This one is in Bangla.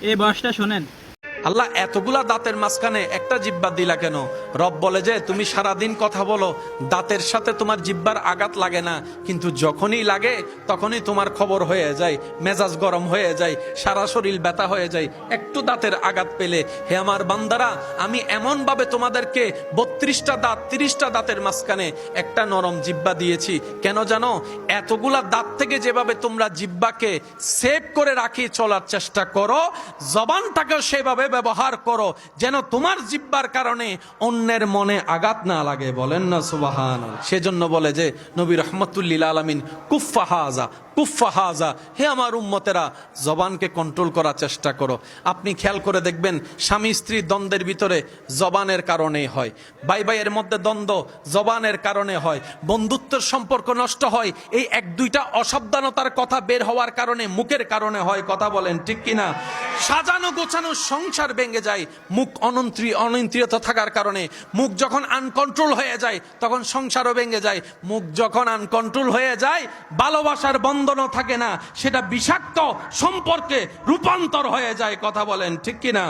এই বয়সটা শোনেন। আল্লাহ এতগুলা দাঁতের মাঝখানে একটা জিব্বা দিলা কেন? রব বলে যে তুমি সারাদিন কথা বলো, দাঁতের সাথে তোমার জিব্বার আঘাত লাগে না, কিন্তু যখনই লাগে তখনই তোমার খবর হয়ে যায়, মেজাজ গরম হয়ে যায়, সারা শরীর ব্যথা হয়ে যায় একটু দাঁতের আঘাত পেলে। হে আমার বান্দারা, আমি এমন ভাবে তোমাদেরকে 32টা দাঁত 30টা দাঁতের মাঝখানে একটা নরম জিব্বা দিয়েছি। কেন জানো? এতগুলা দাঁত থেকে যেভাবে তোমরা জিব্বাকে সেভ করে রাখি চলার চেষ্টা করো, জবানটাকেও সেভাবে ব্যবহার করো যেন তোমার জিব্বার কারণে অন্যের মনে আঘাত না লাগে। বলেন না সুবহানাল্লাহ। সেজন্য বলে যে নবী রহমতুল্লিল আলামিন কুফফা হাজা কুফফা হাজা, হে আমার উম্মতেরা, জবানকে কন্ট্রোল করার চেষ্টা করো। আপনি খেয়াল করে দেখবেন স্বামী স্ত্রী দ্বন্দ্বের ভিতরে জবানের কারণেই হয়, ভাই ভাইয়ের মধ্যে দ্বন্দ্ব জবানের কারণে হয়, বন্ধুত্বের সম্পর্ক নষ্ট হয় এই এক দুইটা অসাবধানতার কথা বের হওয়ার কারণে, মুখের কারণে হয়। কথা বলেন ঠিক কিনা? সাজানো গোছানো সংসার ভেঙে যায় মুখ অনিয়ন্ত্রিত থাকার কারণে। মুখ যখন আনকন্ট্রোল হয়ে যায় তখন সংসারও ভেঙে যায়। মুখ যখন আনকন্ট্রোল হয়ে যায় ভালোবাসার বন্ধনও থাকে না, সেটা বিষাক্ত সম্পর্কে রূপান্তর হয়ে যায়। কথা বলেন ঠিক কিনা?